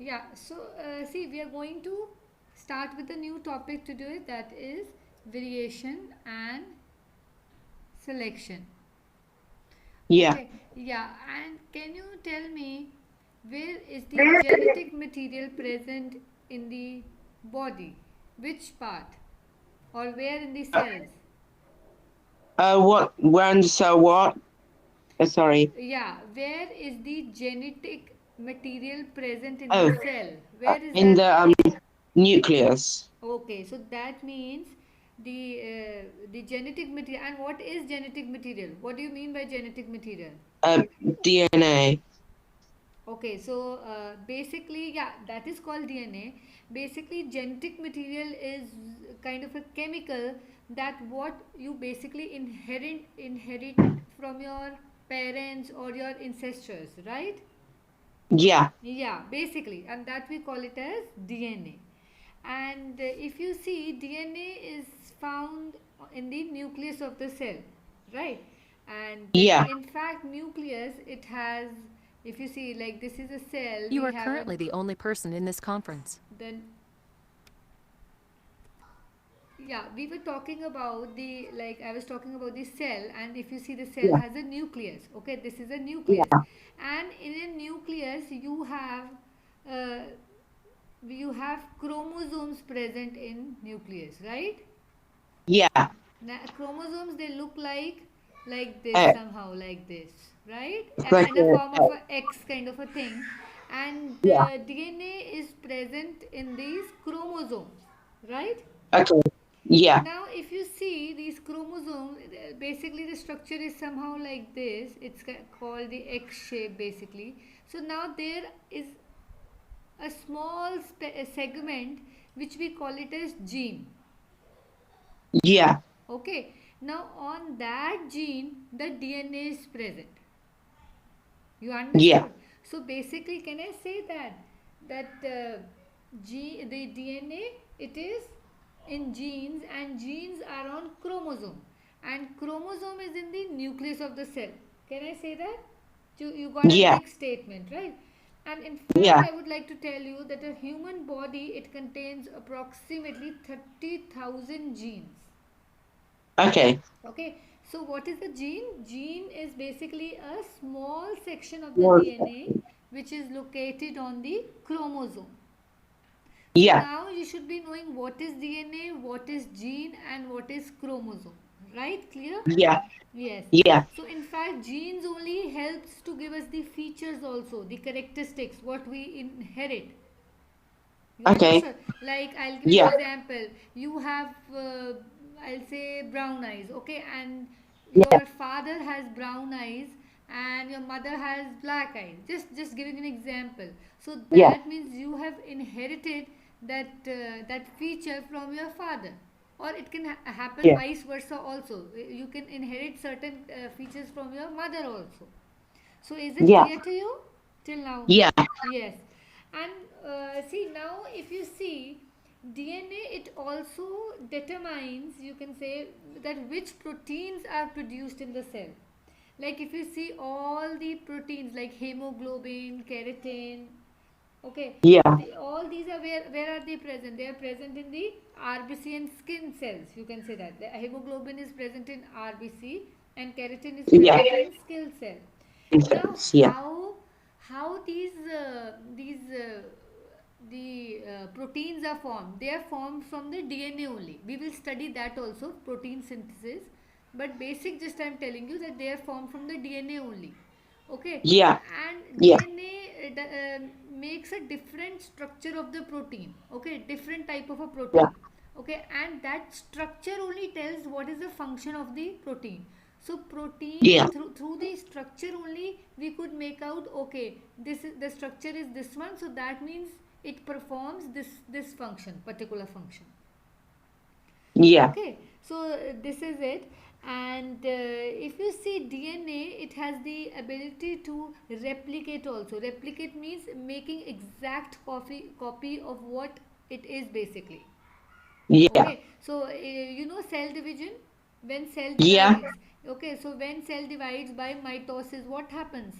Yeah, so see, we are going to start with a new topic today, that is variation and selection. Yeah. Okay, yeah, and can you tell me where is the genetic material present in the body? Which part? Or where in the Uh, cells? what? When? So what? Sorry. Yeah, where is the genetic material present in the Oh, cell? Where is in that? the nucleus. Okay, so that means the genetic material. And what is genetic material? What do you mean by genetic material? Uh, DNA. Okay, so basically, yeah, that is called DNA. Basically, genetic material is kind of a chemical that what you basically inherit from your parents or your ancestors, right? Yeah. Yeah, basically, and that we call it as DNA. And if you see, DNA is found in the nucleus of the cell, right? And Yeah. in fact, nucleus, it has, if you see, like this is a cell, You we are have a, currently the only person in this conference. then yeah, we were talking about the, like I was talking about the cell, and if you see, the cell Yeah. has a nucleus. Okay, this is a nucleus, Yeah. and in a nucleus uh, you have chromosomes present in nucleus, right? Yeah. Now, chromosomes, they look like this, Uh, somehow like this, right? it's like In a a, form of a X kind of a thing, and yeah. DNA is present in these chromosomes, right? Okay. Yeah. Now, if you see these chromosomes, basically the structure is somehow like this. It's called the X shape, basically. So now there is a small segment which we call it as gene. Yeah. Okay, now on that gene the DNA is present. You Yeah. understood? So basically, can I say that the DNA, it is in genes, and genes are on chromosome, and chromosome is in the nucleus of the cell. Can I say that? You got a Yeah. big statement, right? And in fact, Yeah. I would like to tell you that a human body, it contains approximately 30,000 genes. Okay. Okay, so what is a gene? Gene is basically a small section of the Well, DNA which is located on the chromosome. So yeah. now you should be knowing what is DNA, what is gene, and what is chromosome. Right? Clear? Yeah. Yes. Yeah. So in fact, genes only helps to give us the features also, the characteristics, what we inherit. You Okay. understood? Like, I'll give you an Yeah. example. You have, I'll say, brown eyes, okay, and Yeah. your father has brown eyes, and your mother has black eyes. Just giving an example. So Yeah. that means you have inherited that feature from your father, or it can happen Yeah. vice versa also. You can inherit certain features from your mother also. So is it Yeah. clear to you till now? Yeah. Yes. And see, now if you see, DNA, it also determines, you can say, that which proteins are produced in the cell. Like if you see all the proteins like hemoglobin, keratin, okay, Yeah. all these are, where are they present? They are present in the RBC and skin cells. You can say that the hemoglobin is present in RBC and keratin is Yeah. present in skin cell. Now, Yeah. how the proteins are formed? They are formed from the DNA only. We will study that also, protein synthesis. But basic, just I am telling you that they are formed from the DNA only. Okay, Yeah. and Yeah. DNA makes a different structure of the protein. Okay, different type of a Yeah. protein. Okay, and that structure only tells what is the function of the protein. So protein, Yeah. through the structure only we could make out, okay, this is the structure is this one, so that means it performs this function, particular function. Yeah. Okay, so this is it. And if you see, DNA, it has the ability to replicate also. Replicate means making exact copy of what it is basically. Yeah. Okay, so cell division, when cell Yeah. divides. Okay, so when cell divides by mitosis, what happens?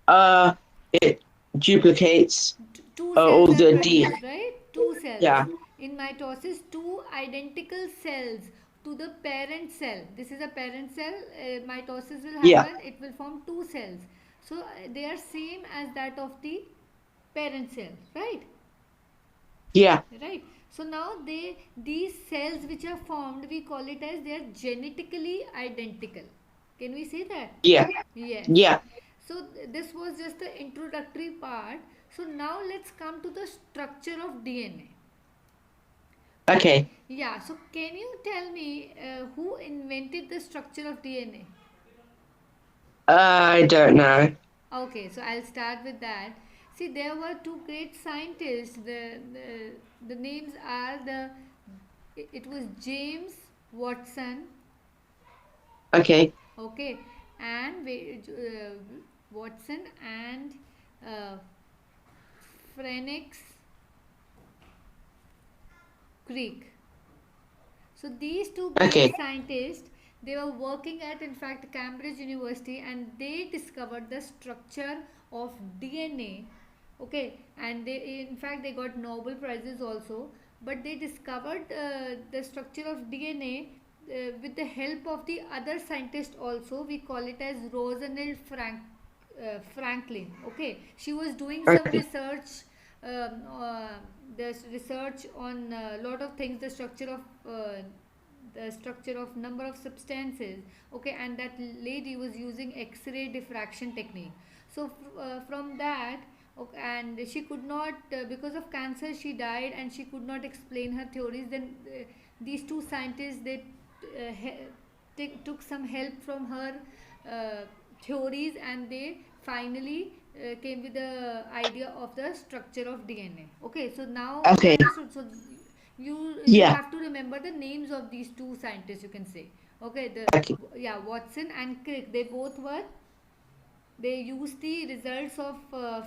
Uh, it duplicates Two all cells are the produced, right? Two cells. Yeah. In mitosis, two identical cells to the parent cell. This is a parent cell. Mitosis will Yeah. happen. It will form two cells. So they are same as that of the parent cell, right? Yeah. Right. So now these cells which are formed, we call it as they are genetically identical. Can we say that? Yeah. Yes. Yeah. So this was just the introductory part. So now let's come to the structure of DNA. Okay. Okay. Yeah. So can you tell me who invented the structure of DNA? I don't know. Okay. So I'll start with that. See, there were two great scientists. The names are it was James Watson. Okay. Okay, and Watson and uh, Phoenix Creek. So these two great Okay. scientists, they were working at, in fact, Cambridge University, and they discovered the structure of DNA. Okay, and they, in fact, they got Nobel prizes also. But they discovered the structure of DNA with the help of the other scientist also. We call it as Rosalind Franklin. Okay, she was doing some Okay. research. There's research on a lot of things, the structure of number of substances. Okay, and that lady was using X-ray diffraction technique. So from that, okay, and she could not, because of cancer she died, and she could not explain her theories. Then these two scientists, they took some help from her uh, theories, and they finally came with the idea of the structure of DNA. Okay, so now you Okay. understood. So you Yeah. have to remember the names of these two scientists, you can say. Okay, Okay. Watson and Crick, they used the results of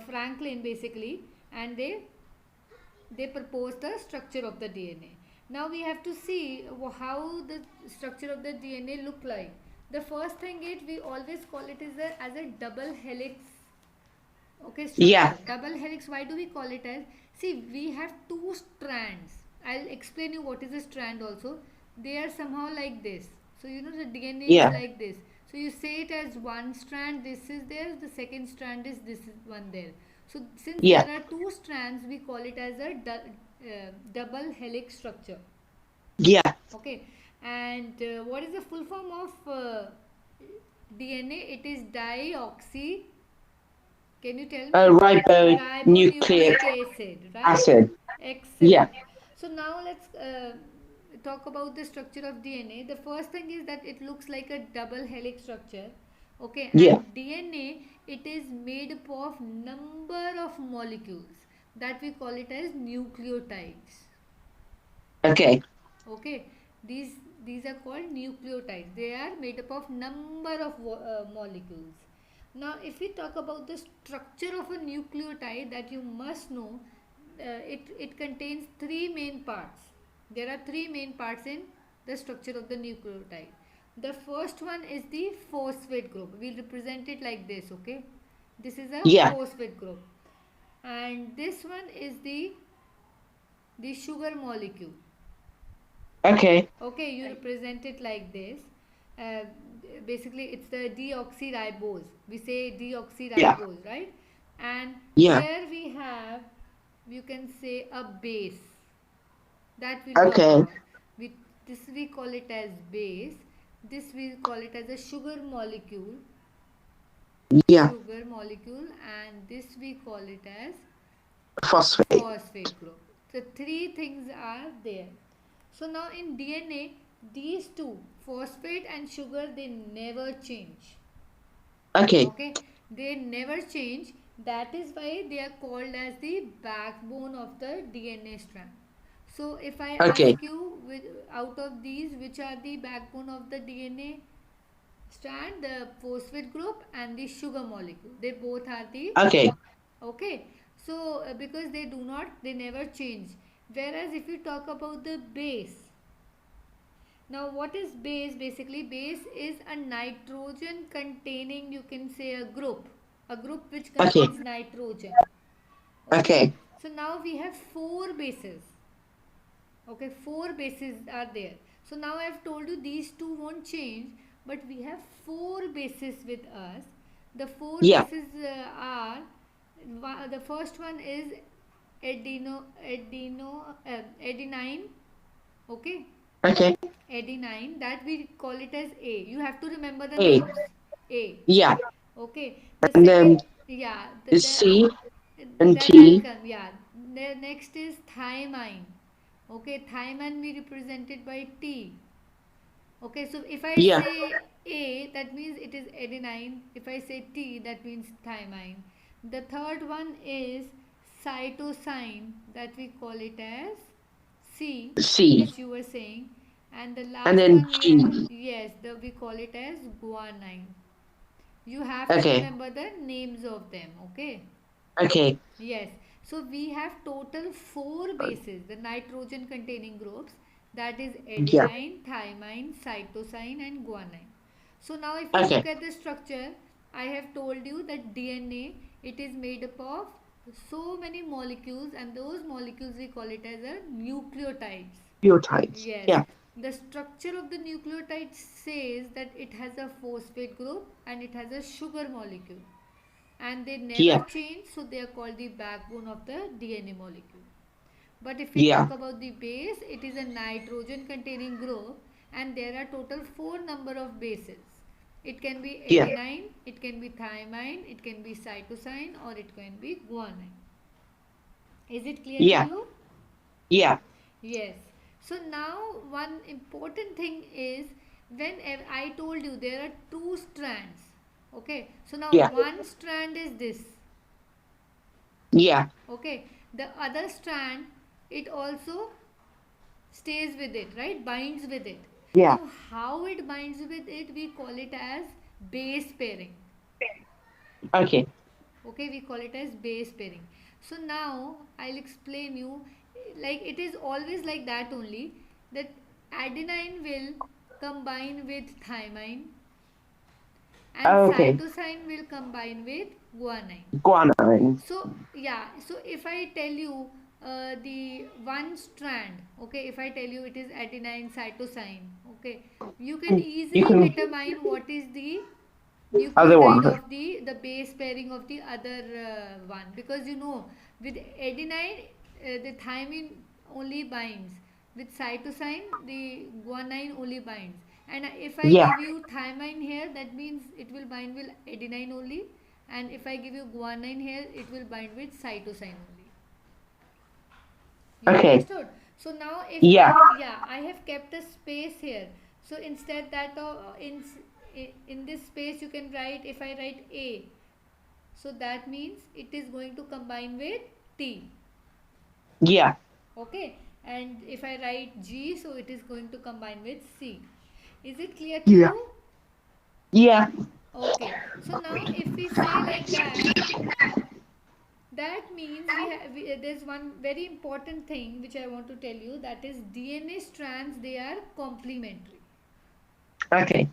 Franklin basically, and they proposed the structure of the DNA. Now we have to see how the structure of the DNA look like. The first thing is, we always call it as a double helix. Okay, Yeah. structure. Double helix, why do we call it as? See, we have two strands. I'll explain you what is a strand also. They are somehow like this. So you know the DNA is Yeah. like this. So you say it as one strand, this is there, the second strand is this is one there. So since Yeah. there are two strands, we call it as a double helix structure. Yeah. Okay, and what is the full form of DNA? It is dioxy. Can you tell me? Ribonucleic Ribonucleic acid, right? acid. Yeah. Excellent. So now let's talk about the structure of DNA. The first thing is that it looks like a double helix structure. Okay, Yeah. and DNA, it is made up of number of molecules that we call it as nucleotides. Okay. Okay, these are called nucleotides. They are made up of number of molecules. Now if we talk about the structure of a nucleotide, that you must know, it contains three main parts. There are three main parts in the structure of the nucleotide. The first one is the phosphate group. We represent it like this. Okay, this is a Yeah. phosphate group, and this one is the sugar molecule. Okay. Okay, you represent it like this. Uh, Basically, it's the deoxyribose. We say Yeah. deoxyribose, right? And Yeah. here we have, you can say, a base that we'll talk Okay. about. This we call it as base. This we call it as a sugar molecule. Yeah. Sugar molecule, and this we call it as Phosphate. phosphate group. The three things are there. So now in DNA, these two, phosphate and sugar, they never change. Okay. Okay, they never change. That is why they are called as the backbone of the DNA strand. So if I Okay. ask you, out of these, which are the backbone of the DNA strand, the phosphate group and the sugar molecule, they both are the, Okay. okay. So because they never change. Whereas if you talk about the base, now what is base? Basically, base is a nitrogen containing, you can say, a group which Okay. contains nitrogen. Okay. So now we have 4 bases. Okay, 4 bases are there. So now I have told you these two won't change, but we have 4 bases with us. The 4 Yeah. bases are the first one is adenine. Okay, Okay. adenine, that we call it as A. You have to remember the A. names. A. Yeah. Okay. The And second, then yeah, is C and that I'll T. come. Yeah. The next is thymine. Okay, thymine we represented by T. Okay, so if I Yeah. say A, that means it is adenine. If I say T, that means thymine. The third one is cytosine, that we call it as C, C. which you were saying. And the And last then one we have, G. yes, we call it as guanine. You have to Okay. remember the names of them, okay? Okay. Yes. So we have total 4 bases, the nitrogen containing groups, that is Yeah. adenine, thymine, cytosine and guanine. So now if you Okay. look at the structure, I have told you that DNA, it is made up of so many molecules, and those molecules we call it as a nucleotides. Nucleotides. Yes, Yeah. the structure of the nucleotide says that it has a phosphate group and it has a sugar molecule, and they never Yeah. change, so they are called the backbone of the DNA molecule. But if we Yeah. talk about the base, it is a nitrogen containing group, and there are total 4 number of bases. It can be Yeah. adenine, it can be thymine, it can be cytosine, or it can be guanine. Is it clear to Yeah. you? Yeah. Yes. So now one important thing is, when I told you there are 2 strands. Okay. So now Yeah. one strand is this. Yeah. Okay. The other strand, it also stays with it, right? Binds with it. Yeah. Now how it binds with it, we call it as base pairing. Okay. Okay, we call it as base pairing. So now I'll explain you, like it is always like that only, that adenine will combine with thymine and Okay. cytosine will combine with guanine. Guanine. So yeah, so if I tell you the one strand, okay, if I tell you it is adenine cytosine, okay, you can You easily can determine what is the other nucleotide one. of the base pairing of the other one, because you know with adenine the thymine only binds, with cytosine the guanine only binds, and if I Yeah. give you thymine here, that means it will bind with adenine only, and if I give you guanine here, it will bind with cytosine only. You Okay. understood? So now if Yeah. I have kept a space here, so instead that in this space you can write, if I write A, so that means it is going to combine with T. Yeah. Okay, and if I write G, so it is going to combine with C. Is it clear to Yeah. you? Yeah. Okay, so now if we say like that, that means there's one very important thing which I want to tell you, that is DNA strands, they are complementary. Okay.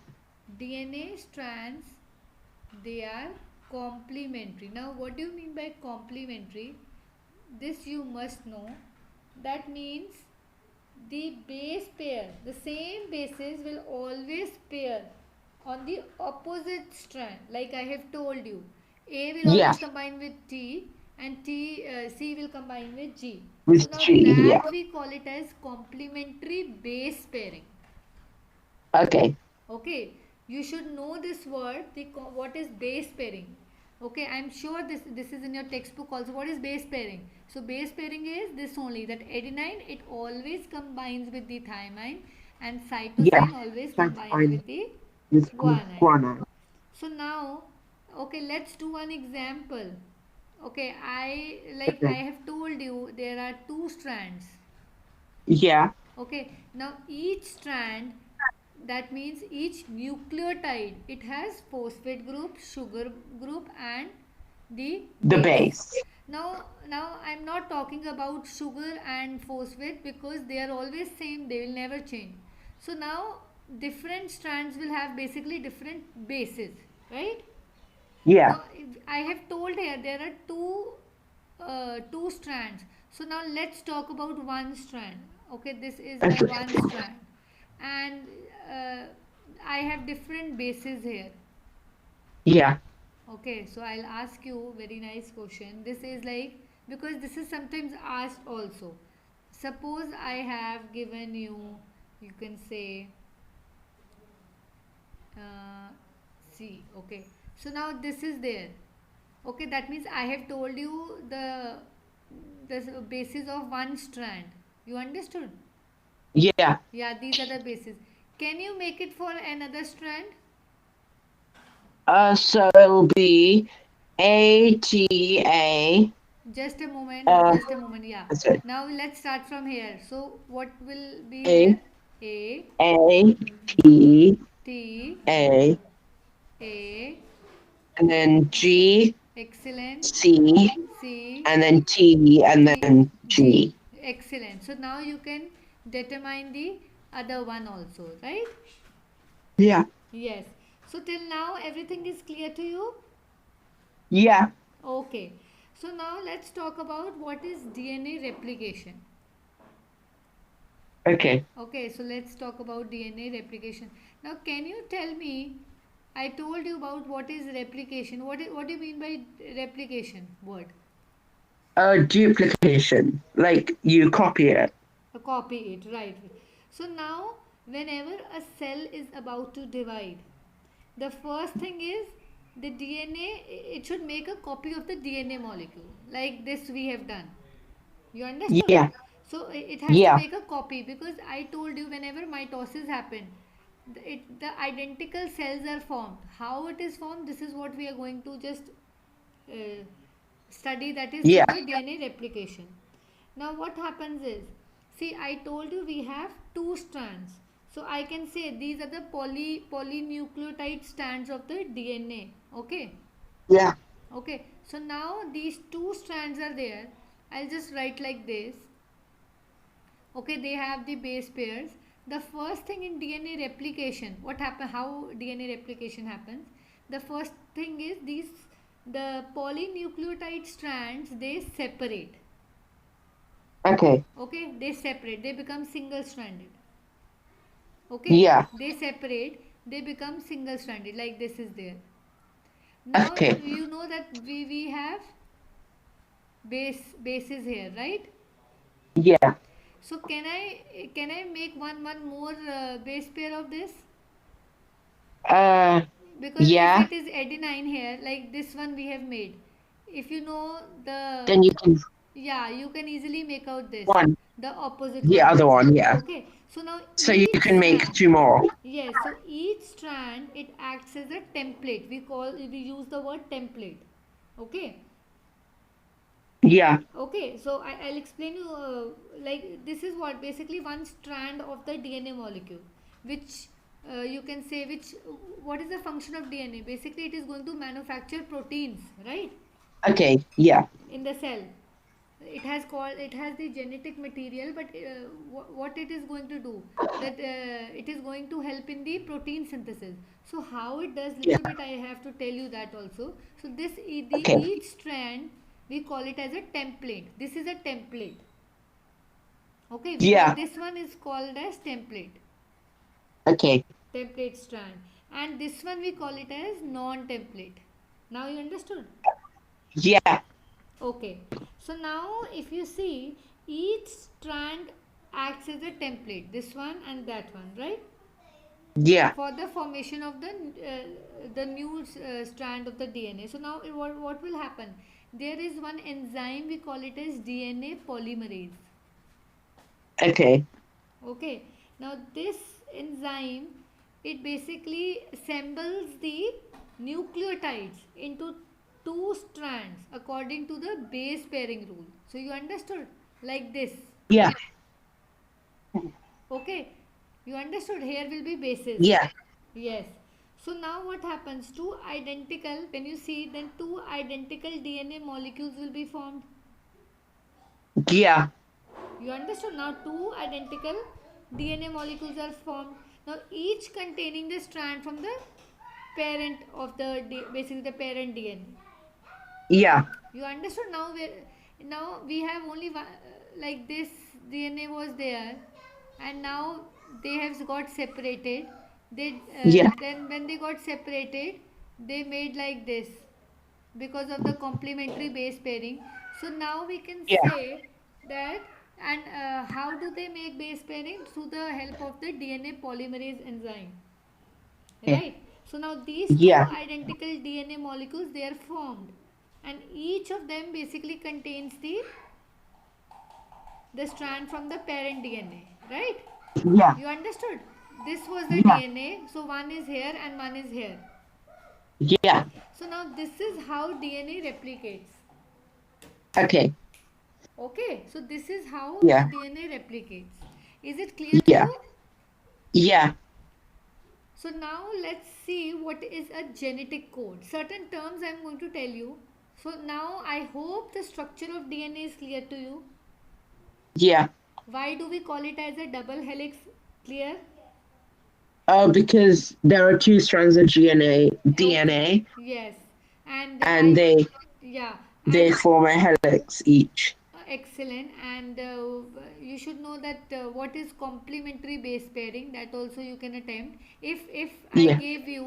DNA strands, they are complementary. Now what do you mean by complementary? This you must know. That means the base pair, the same bases will always pair on the opposite strand, like I have told you. A will Yeah. always combine with T, and C will combine with G. So With now G. Yeah. that we call it as complementary base pairing. Okay. Okay, you should know this word, what is base pairing. Okay, I'm sure this is in your textbook also. What is base pairing? So base pairing is this only, that adenine, it always combines with the thymine, and Yeah. cytosine always That's combines fine. with the With guanine. guanine. So now, okay, let's do one example. Okay, I Okay. have told you there are 2 strands. Yeah. Okay, now each strand, that means each nucleotide, it has phosphate group, sugar group and the The base. base. Now I'm not talking about sugar and phosphate, because they are always same, they will never change. So now different strands will have basically different bases, right? Yeah. Now I have told here there are 2 two strands. So now let's talk about one strand. Okay, this is my one strand, and uh, I have different bases here. Yeah. Okay, so I'll ask you very nice question. This is like, because this is sometimes asked also. Suppose I have given you, you can say, uh, C. Okay, so now this is there. Okay, that means I have told you the basis of one strand. You understood? Yeah. Yeah, these are the bases. Can you make it for another strand? So it'll be ATA. Just a moment, Uh, just a moment. Yeah. sorry. Now let's start from here. So what will be A here? A, A T T, A, A, and then G excellent, C, C, and then T, and T, then G, G. excellent. So now you can determine the other one also, right? Yeah. Yes. So till now everything is clear to you? Yeah. Okay. So now let's talk about what is DNA replication. Okay. Okay, so let's talk about DNA replication. Now, can you tell me? I told you about what is replication. What do you mean by replication word? Duplication. Like you copy it. Copy it, right? So now, whenever a cell is about to divide, the first thing is the DNA. It should make a copy of the DNA molecule, like this we have done. You understood? Yeah. So it has to Yeah. make a copy, because I told you whenever mitosis happen, the identical cells are formed. How it is formed? This is what we are going to just uh, study. That is Yeah. through the DNA replication. Now what happens is, see, I told you we have two strands. So I can say these are the polynucleotide strands of the DNA. Okay. Yeah. Okay, so now these two strands are there. I'll just write like this. Okay, they have the base pairs. The first thing in DNA replication, what happen? How DNA replication happens? The first thing is the polynucleotide strands, they separate. Okay. Okay, they separate. They become single stranded. Okay, Yeah. they separate. They become single stranded. Like this is there. Now Okay. you know that we have bases here, right? Yeah. So can I make one more base pair of this? Uh. Because if Yeah. it is adenine here, like this one we have made, if you know the, Then you can yeah, you can easily make out this, one the opposite the one other also. one. Yeah. Okay, so now So you each can make strand, two more. yes, so each strand, it acts as a template. We use the word template. Okay. Yeah. Okay, so I'll explain you, like this is what basically one strand of the DNA molecule, which you can say, which, what is the function of DNA? Basically, it is going to manufacture proteins, right, Okay. Yeah. in the cell. It has the genetic material, but what it is going to do, that it is going to help in the protein synthesis. So how it does, Yeah. little bit I have to tell you that also. So Okay. each strand, we call it as a template. This is a template. Okay, Yeah. this one is called as Okay. template strand, and this one we call it as non-template. Now you understood? Yeah. Okay, so now if you see, each strand acts as a template, this one and that one, right? Yeah. For the formation of the new strand of the DNA. So now what will happen? There is one enzyme, we call it as DNA polymerase. Okay. Okay, now this enzyme, it basically assembles the nucleotides into two strands according to the base pairing rule. So you understood, like this. Yeah. Okay, you understood, here will be bases. Yeah. Yes. So now what happens? Two identical, when you see, then two identical DNA molecules will be formed. Yeah. You understood? Now two identical DNA molecules are formed. Now each containing the strand from the parent of the basically the parent DNA. Yeah. You understood now? Now we have only one, like this DNA was there, and now they have got separated. Yeah. Then when they got separated, they made like this because of the complementary base pairing. So now we can Yeah. say that. And how do they make base pairing? Through the help of the DNA polymerase enzyme, Okay. right? So now these two Yeah. identical DNA molecules, they are formed, and each of them basically contains the strand from the parent DNA, right? Yeah. You understood? This was the Yeah. DNA, so one is here and one is here. Yeah. So now this is how DNA replicates. Okay. Okay, so this is how the Yeah. DNA replicates. Is it clear to Yeah. you? Yeah. So now let's see what is a genetic code. Certain terms I'm going to tell you. So now I hope the structure of DNA is clear to you. Yeah. Why do we call it as a double helix? Clear? Because there are two strands of DNA, Okay. DNA, Yes. And and I, they yeah. they And form a helix each. excellent. And you should know that what is complementary base pairing, that also you can attempt. If I Yeah. gave you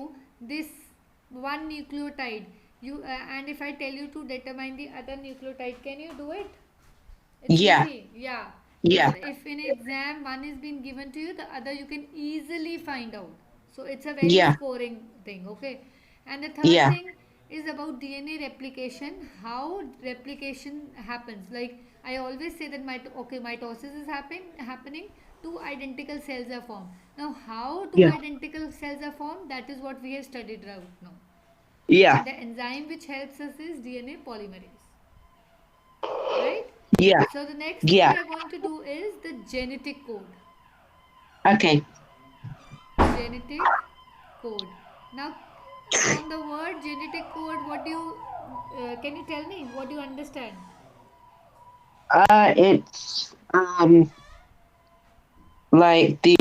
this one nucleotide, you and if I tell you to determine the other nucleotide, can you do it? It's Yeah. easy. Yeah. Yeah. If in exam one is being given to you, the other you can easily find out. So it's a very Yeah. scoring thing. Okay. And the third Yeah. thing is about DNA replication. How replication happens? Like I always say that mitosis is happening. Two identical cells are formed. Now how two Yeah. identical cells are formed? That is what we have studied right now. Yeah. And the enzyme which helps us is DNA polymerase. Right? Yeah. So the next thing Yeah. we are going to do is the genetic code. Okay. Genetic code. Now, from the word genetic code, what do you can you tell me what do you understand? It's like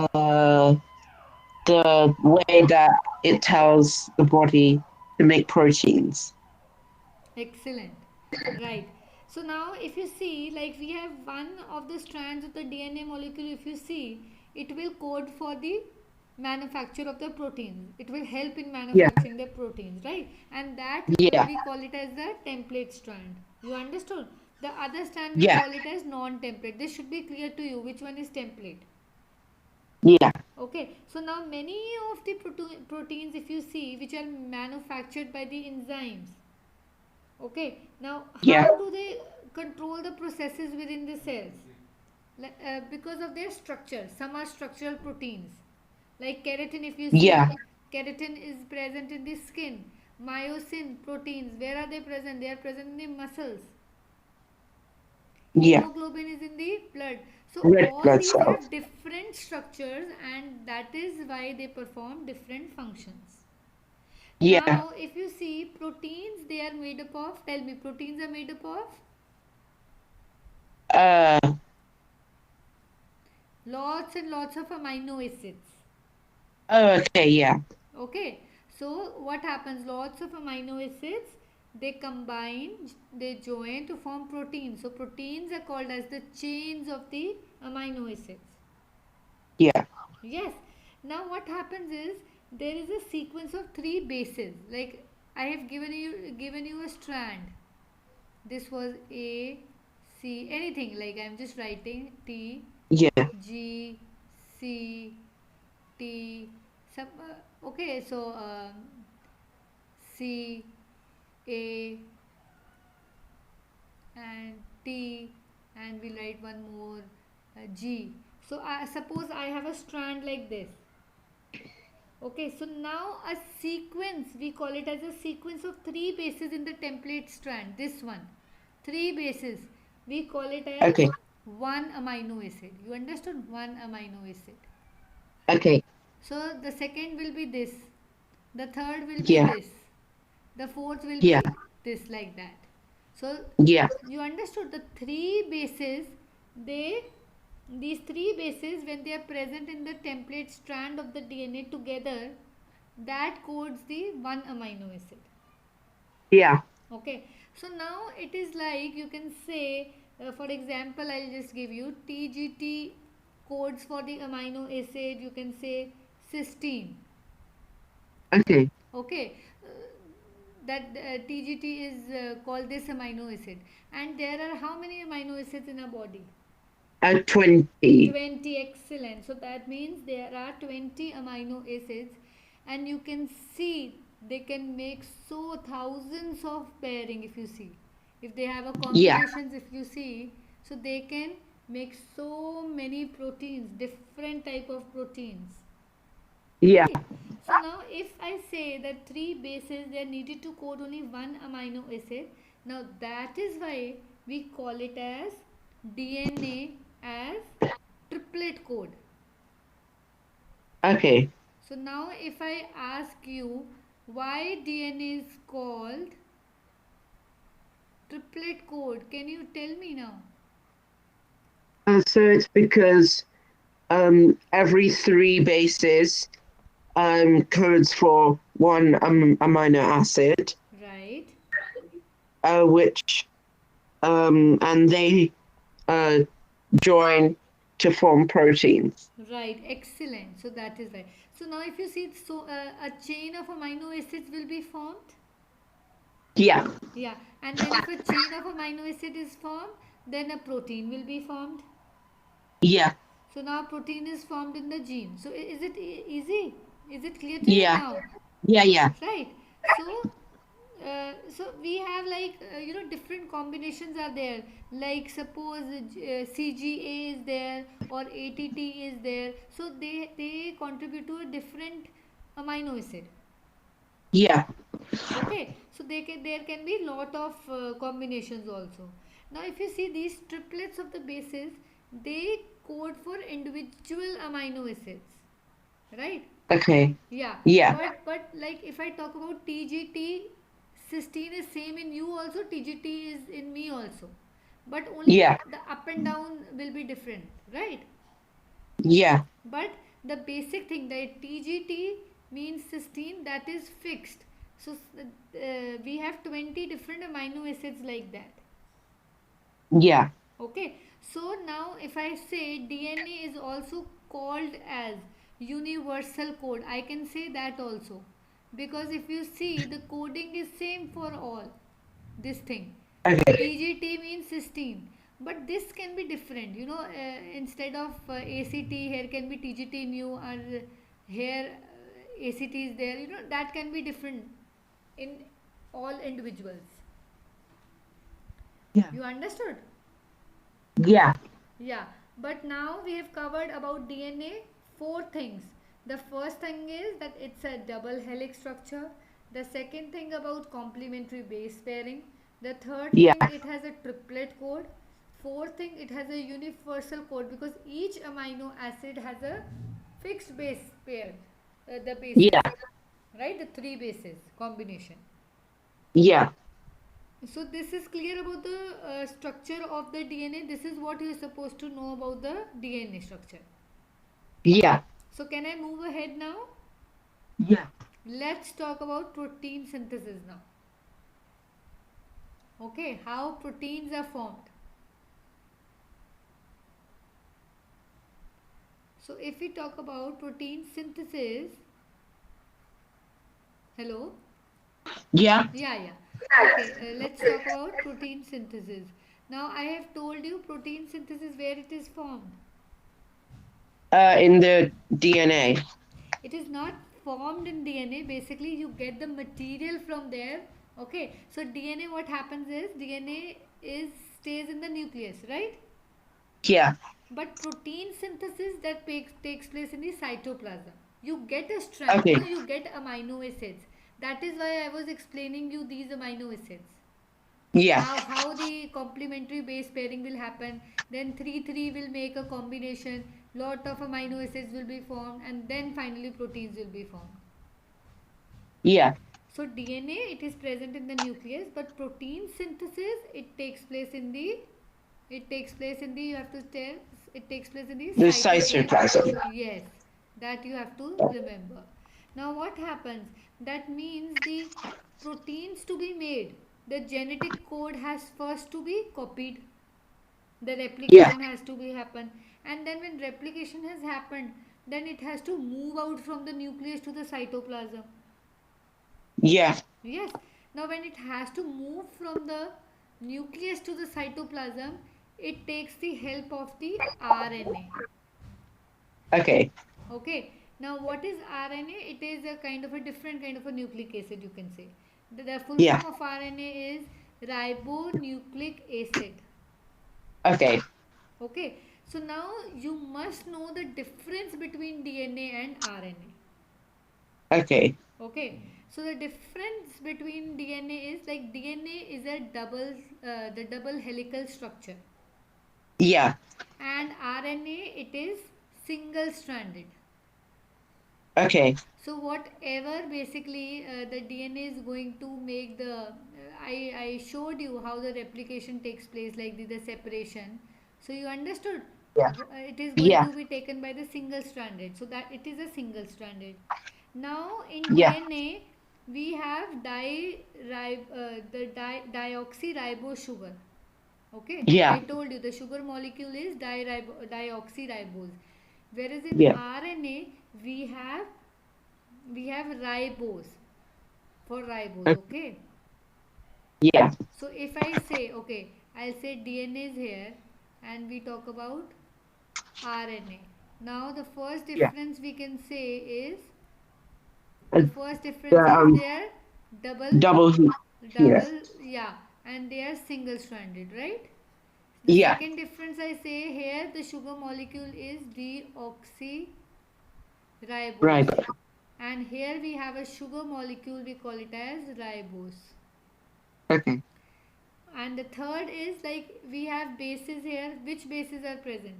uh the way that it tells the body to make proteins. Excellent. Right. So now if you see, like we have one of the strands of the DNA molecule, if you see, it will code for the manufacture of the proteins. It will help in Yeah. manufacturing the proteins, right? And that Yeah. we call it as the template strand. You understood? The other strand we Yeah. call it as non-template. This should be clear to you. Which one is template? Yeah. Okay, so now many of the proteins, if you see, which are manufactured by the enzymes. Okay, now Yeah. how do they control the processes within the cells? Because of their structure. Some are structural proteins. Like keratin, if you see, Yeah. keratin is present in the skin. Myosin proteins, where are they present? They are present in the muscles. Yeah. Hemoglobin is in the blood. So Red all blood these cells. have different structures, and that is why they perform different functions. Yeah. Now, if you see proteins, they are made up of, tell me, proteins are made up of Uh. lots and lots of amino acids. Oh. Okay. Yeah. Okay, so what happens? Lots of amino acids, they combine, they join to form proteins. So proteins are called as the chains of the amino acids. Yeah. Yes. Now what happens is there is a sequence of three bases. Like I have given you a strand. This was A, C, anything. Like I am just writing T, Yeah. G, C, T. Some okay. So C, A, and T, and we'll write one more G. So suppose I have a strand like this. Okay, so now a sequence, we call it as a sequence of three bases in the template strand. This one, three bases, we call it as Okay. one amino acid. You understood? One amino acid. Okay. So the second will be this, the third will be Yeah. this, the fourth will Yeah. be this, like that. So Yeah. you understood the three bases, they these three bases, when they are present in the template strand of the DNA together, that codes the one amino acid. Yeah. Okay, So now it is like you can say, for example, I'll just give you TGT codes for the amino acid. You can say cysteine. Okay. Okay, that TGT is called this amino acid, and there are how many amino acids in our body? 20. 20. Excellent. So that means there are 20 amino acids, and you can see they can make so thousands of pairing. If you see, if they have a Yeah. combinations, if you see, so they can make so many proteins, different type of proteins. Yeah. Right. So now if I say that three bases they are needed to code only one amino acid, now that is why we call it as DNA as triplet code. Okay. So now if I ask you why DNA is called triplet code, can you tell me now? So it's because every three bases codes for one amino acid, Right. which and they join to form proteins. Right, excellent. So that is right. So now if you see, so a chain of amino acids will be formed. Yeah. Yeah, and then if a chain of amino acid is formed, then a protein will be formed. Yeah. So now protein is formed in the gene. So is it easy? Is it clear to you Yeah. now? Yeah. Yeah. Right. So we have like different combinations are there. Like suppose CGA is there or ATT is there. So they contribute to a different amino acid. Yeah. Okay, so there can be lot of combinations also. Now if you see these triplets of the bases, they code for individual amino acids, right? Okay. Yeah, Yeah. but like if I talk about TGT, cysteine is same in you also, TGT is in me also, but only Yeah. the up and down will be different, right? Yeah. But the basic thing that TGT means cysteine, that is fixed. So we have 20 different amino acids like that. Yeah. Okay, so now if I say DNA is also called as universal code, I can say that also, because if you see the coding is same for all this thing. So Okay. TGT means cysteine, but this can be different. Instead of ACT, here can be TGT new, or here ACT is there. That can be different in all individuals. Yeah. You understood? Yeah. Yeah, but now we have covered about DNA four things. The first thing is that it's a double helix structure. The second thing about complementary base pairing. The third Yeah. thing, it has a triplet code. Fourth thing, it has a universal code because each amino acid has a fixed base pair, the bases, Yeah. right? The three bases combination. Yeah. So this is clear about the structure of the DNA. This is what you are supposed to know about the DNA structure. Yeah. So can I move ahead now? Yeah. Let's talk about protein synthesis now. Okay, how proteins are formed. So if we talk about protein synthesis, hello? Yeah. Yeah. Okay, let's talk about protein synthesis. Now I have told you protein synthesis where it is formed. In the DNA. It is not formed in DNA. Basically, you get the material from there. Okay, so DNA, what happens is DNA is stays in the nucleus, right? Yeah. But protein synthesis that takes place in the cytoplasm. You get a strand, Okay. you get amino acids. That is why I was explaining you these amino acids. Yeah. How the complementary base pairing will happen, then 3 3 will make a combination, lot of amino acids will be formed, and then finally proteins will be formed. Yeah. So DNA, it is present in the nucleus, but protein synthesis, it takes place in the you have to tell, it takes place in the The cytoplasm. cytoplasm. Yes, that you have to remember. Now what happens, that means the proteins to be made, the genetic code has first to be copied. The Yeah. replication has to be happen, and then when replication has happened, then it has to move out from the nucleus to the cytoplasm. Yeah. Yes. Now when it has to move from the nucleus to the cytoplasm, it takes the help of the RNA. Okay. Okay. Now what is RNA? It is a kind of a different kind of a nucleic acid, you can say. The full Yeah. form of RNA is ribonucleic acid. Okay. Okay. So now you must know the difference between DNA and RNA. Okay. Okay. So the difference between DNA is like DNA is a the double helical structure, Yeah. and RNA it is single stranded. Okay. So whatever basically the DNA is going to make I showed you how the replication takes place, like the separation. So you understood. Yeah. It is going Yeah. to be taken by the single stranded, so that it is a single stranded. Now in Yeah. DNA we have dioxyribose sugar. Okay, I Yeah. told you the sugar molecule is dioxyribose, whereas in Yeah. RNA we have we have ribose for ribose. Okay. Okay, Yeah. so if I say, okay, I'll say DNA is here and we talk about RNA. Now the first Yeah. difference we can say is the And first the difference is their double double here. double yeah, and they are single stranded, right? The Yeah. second difference I say here, the sugar molecule is deoxyribose, Right. and here we have a sugar molecule, we call it as ribose. Okay. And the third is like we have bases here. Which bases are present?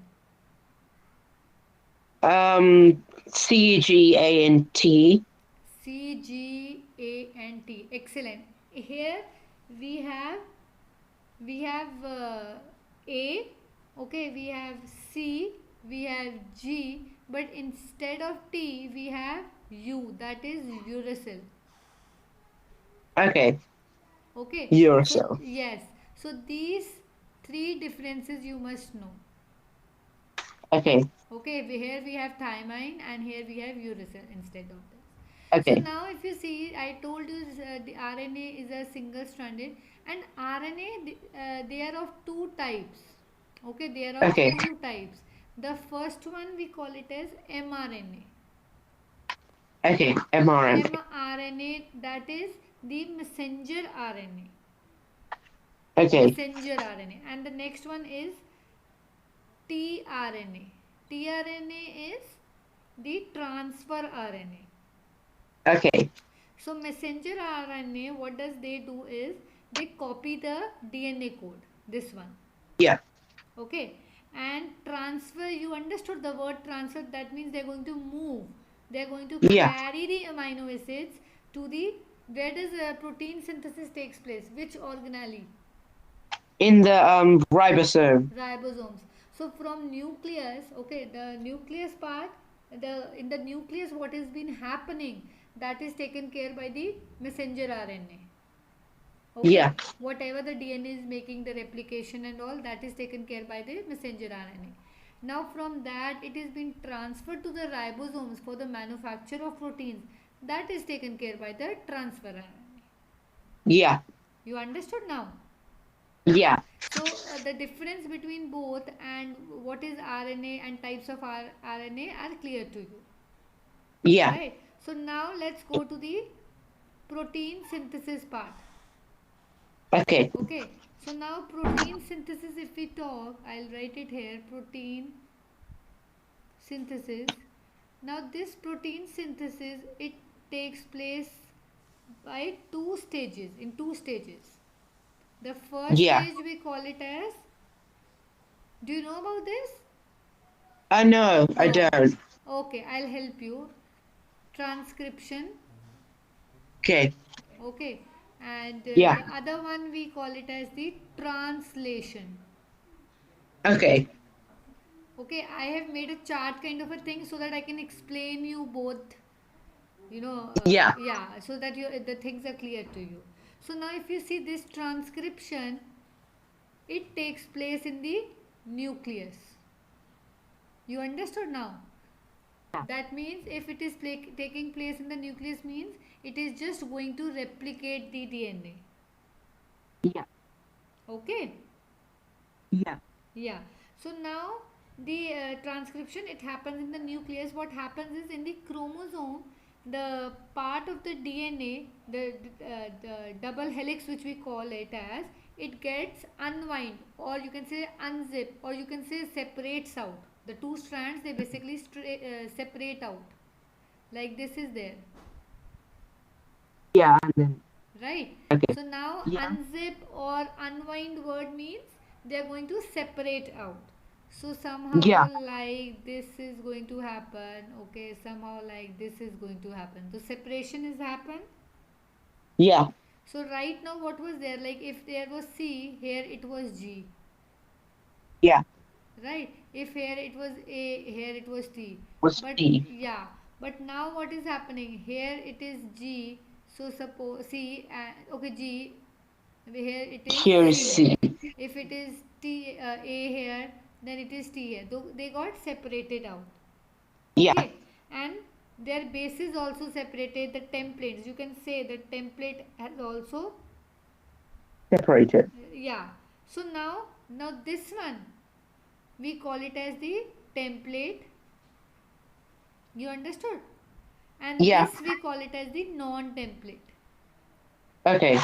CGANT. C, G, A, and T. Excellent. Here we have A. Okay, we have C, we have G, but instead of T we have U. That is uracil. Okay. Okay. So Uracil. yes. So these three differences you must know. Okay. Okay, here we have thymine and here we have uracil instead of this. So Okay. now if you see, I told you the RNA is a single stranded, and RNA they are of two types. Okay, they are of Okay. two types. The first one we call it as mRNA. Okay. mRNA. mRNA, that is the messenger RNA. Okay. Messenger RNA. And the next one is tRNA. tRNA is the transfer RNA. Okay. So messenger RNA, what does they do is they copy the DNA code. This one. Yeah. Okay. And transfer, you understood the word transfer, that means they're going to move. They're going to Yeah. carry the amino acids to the, where does protein synthesis takes place? Which organelle? In the ribosome. Ribosomes. So from nucleus, okay, the nucleus part, in the nucleus what has been happening, that is taken care by the messenger RNA. Yeah. Okay, whatever the DNA is making the replication and all, that is taken care by the messenger RNA. Now from that it is been transferred to the ribosomes for the manufacture of proteins. That is taken care by the transfer RNA. Yeah. You understood now? Yeah. So the difference between both and what is RNA and types of RNA are clear to you, Yeah. right? So now let's go to the protein synthesis part. Okay. Okay, so now protein synthesis, if we talk, I'll write it here, protein synthesis. Now this protein synthesis, it takes place by two stages, in two stages. The first Yeah. stage we call it as, do you know about this? No, I No. don't. Okay, I'll help you. Transcription. Okay. Okay, and Yeah. the other one we call it as the translation. Okay. Okay, I have made a chart kind of a thing so that I can explain you both. Yeah. Yeah, so that the things are clear to you. So now if you see this transcription, it takes place in the nucleus. You understood now? That means if it is taking place in the nucleus means it is just going to replicate the DNA. Yeah. Okay? Yeah. Yeah. So now the transcription, it happens in the nucleus. What happens is in the chromosome, the part of the DNA, the double helix which we call it as, it gets unwind, or you can say unzip, or you can say separates out. The two strands, they basically separate out. Like this is there. Yeah. And then, Right. okay. So now Yeah. unzip or unwind word means they are going to separate out. So somehow Yeah. like this is going to happen. Okay. Somehow like this is going to happen. So separation is happen. Yeah. So right now what was there? Like if there was C, here it was G. Yeah. Right. If here it was A, here it was T. Was But T. yeah. But now what is happening? Here it is G. So suppose C. Okay, G. Here it is Here is C. C. If it is A here, then it is T here. Though they got separated out. Yeah. Okay, and their bases also separated. The templates, you can say the template has also, Separated. yeah. So now this one we call it as the template. You understood? And Yeah. this we call it as the non-template. Okay.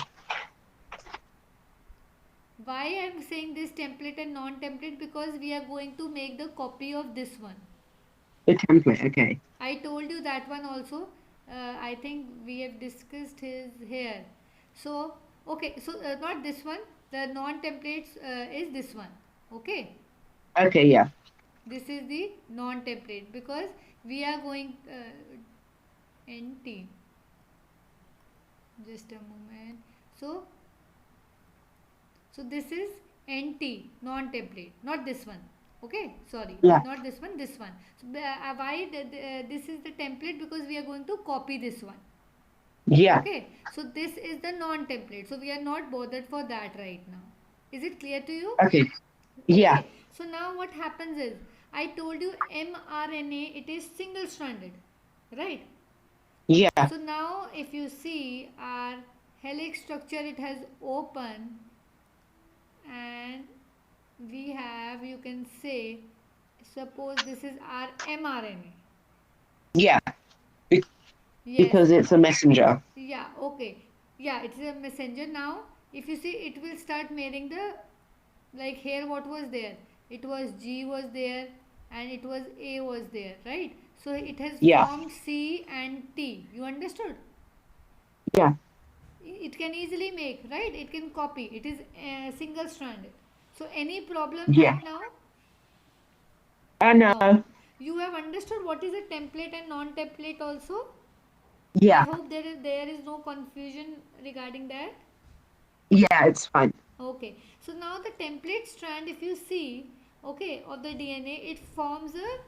Why I am saying this template and non-template? Because we are going to make the copy of this one. The template. Okay. I told you that one also. I think we have discussed his here. So okay, so not this one. The non-templates is this one. Okay, Okay. Yeah. this is the non-template because we are going NT. Just a moment. So this is NT, non-template, not this one. Okay, sorry, Yeah. not this one, this one. So, why this is the template? Because we are going to copy this one. Yeah. Okay, so this is the non-template. So we are not bothered for that right now. Is it clear to you? Okay. Yeah. Okay, so now what happens is, I told you mRNA, it is single-stranded, right? Yeah. So now if you see our helix structure, it has open, and we have, you can say, suppose this is our mRNA. Yeah. Yes. Because it's a messenger. Yeah, okay. Yeah, it's a messenger. Now if you see, it will start making the, like here what was there, it was G was there and it was A was there, right? So it has Yeah. formed C and T. You understood? Yeah. It can easily make, right? It can copy. It is single stranded. So any problem Yeah. right now? No. You have understood what is a template and non-template also? Yeah. I hope there is no confusion regarding that. Yeah. It's fine. Okay. So now the template strand, if you see, okay, of the DNA, it forms a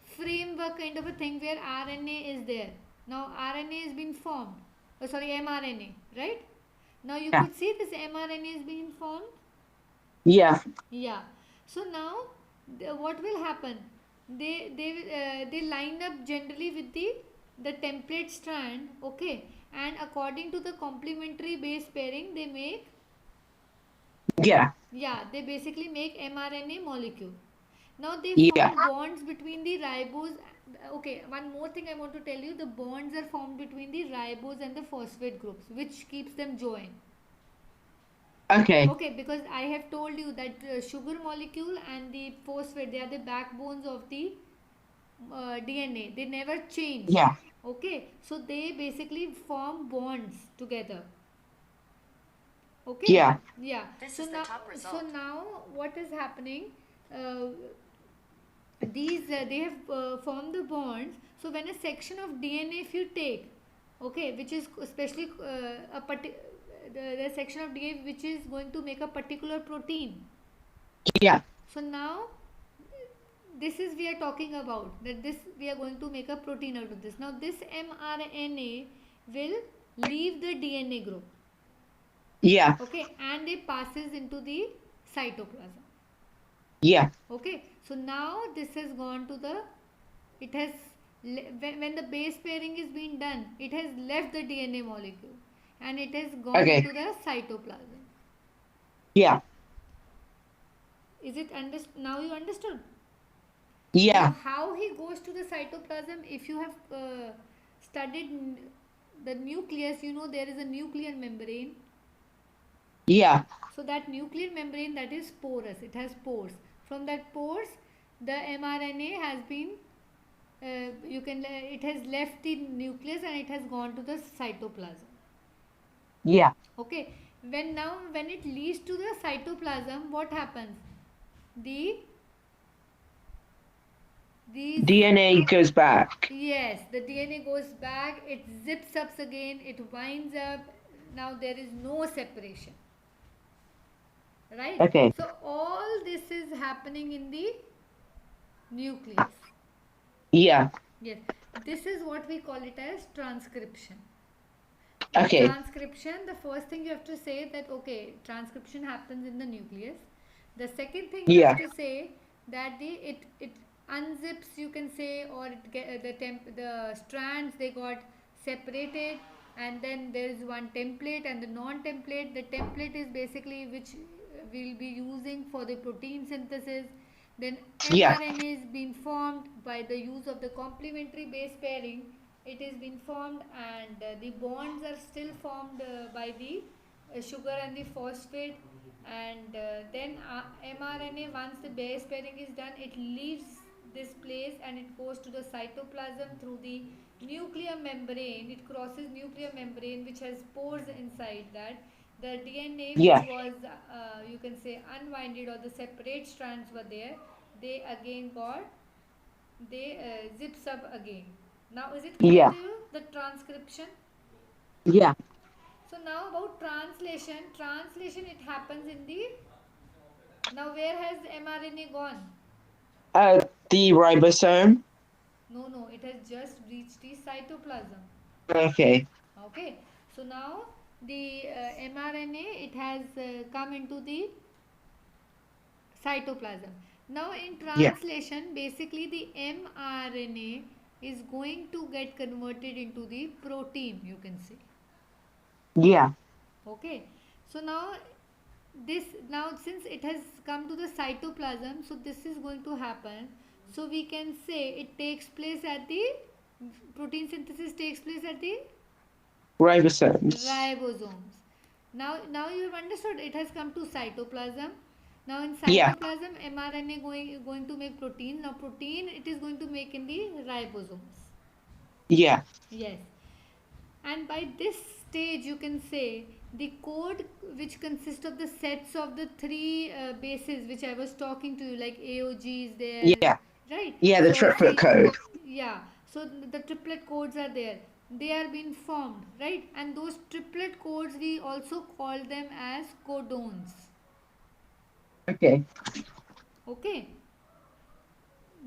framework kind of a thing where RNA is there. Now RNA has been formed. Oh, sorry, mRNA, right? Now you Yeah. could see this mRNA is being formed. Yeah. Yeah. So now what will happen? They line up generally with the template strand, okay, and according to the complementary base pairing, they make, Yeah. yeah, they basically make mRNA molecule. Now they Yeah. form bonds between the ribose. Okay, one more thing I want to tell you: the bonds are formed between the ribose and the phosphate groups, which keeps them joined. Okay. Okay, because I have told you that sugar molecule and the phosphate, they are the backbones of the DNA. They never change. Yeah. Okay, so they basically form bonds together. Okay. Yeah. Yeah. This so is the now, top result. so now what is happening? These they have formed the bonds. So when a section of DNA, if you take, okay, which is especially the section of DNA which is going to make a particular protein. Yeah. So now this is we are talking about that this we are going to make a protein out of this. Now this mRNA will leave the DNA group. Yeah. Okay, and it passes into the cytoplasm. Yeah. Okay, so now this has gone to the, it has, when the base pairing is being done, it has left the DNA molecule and it has gone Okay. into the cytoplasm. Yeah. Is it now you understood? Now Yeah. how he goes to the cytoplasm, if you have studied the nucleus, you know there is a nuclear membrane. Yeah. So that nuclear membrane, that is porous, it has pores. From that pores, the mRNA has been, it has left the nucleus and it has gone to the cytoplasm. Yeah. Okay, when it leads to the cytoplasm, what happens? The these DNA goes back. Yes, the DNA goes back, it zips up again, it winds up. Now there is no separation, right? Okay. So all this is happening in the nucleus. Yeah. Yes, this is what we call it as transcription. In Okay. transcription, the first thing you have to say that okay, transcription happens in the nucleus. The second thing you have Yeah. to say that it unzips, you can say, or it get, the strands they got separated, and then there is one template and the non-template. The template is basically which we'll be using for the protein synthesis. Then Yeah. mRNA is being formed by the use of the complementary base pairing. It is being formed, and the bonds are still formed by the sugar and the phosphate. And then mRNA, once the base pairing is done, it leaves this place and it goes to the cytoplasm through the nuclear membrane. It crosses nuclear membrane which has pores inside that. The DNA which Yeah. was you can say unwinded, or the separate strands were there, they again got, they zips up again. Now is it clear Yeah. to you, the transcription? Yeah. So now about translation. Translation, it happens in the, now where has mRNA gone? The ribosome. No, it has just reached the cytoplasm. Okay. Okay, so now the mRNA, it has come into the cytoplasm. Now in Yeah. translation, basically the mRNA is going to get converted into the protein, you can say. Yeah. Okay, so now this, now since it has come to the cytoplasm, so this is going to happen. So we can say it takes place at the, protein synthesis takes place at the Ribosomes. ribosomes. Now you have understood, it has come to cytoplasm. Now in Yeah. cytoplasm, mRNA going to make protein. Now protein it is going to make in the ribosomes. Yeah. Yes, and by this stage you can say the code, which consists of the sets of the three bases which I was talking to you, like AOG is there, Yeah. right? Yeah. The So triplet see, code. yeah, so the triplet codes are there, they are being formed, right? And those triplet codes we also call them as codons. Okay. Okay,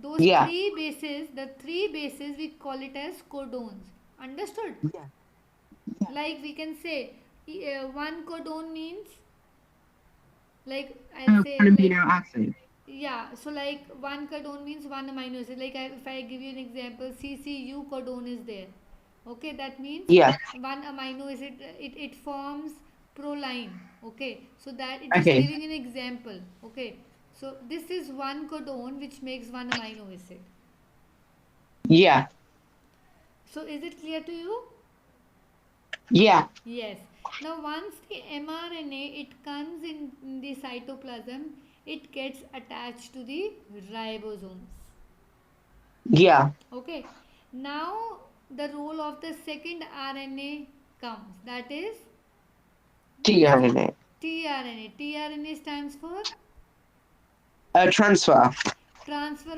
those Yeah. three bases, the three bases we call it as codons. Understood? Yeah. Like we can say one codon means, like I'll say One like, amino acid. yeah, so like one codon means one amino acid. Like if I give you an example, CCU codon is there. Okay, that means Yeah. one amino acid, it forms proline. Okay, so that it just Okay. giving an example. Okay, so this is one codon which makes one amino acid. Yeah. So is it clear to you? Yeah. Yes. Now once the mRNA it comes in the cytoplasm, it gets attached to the ribosomes. Yeah. Okay. Now the role of the second RNA comes. That is which tRNA. tRNA. tRNA stands for Transfer. transfer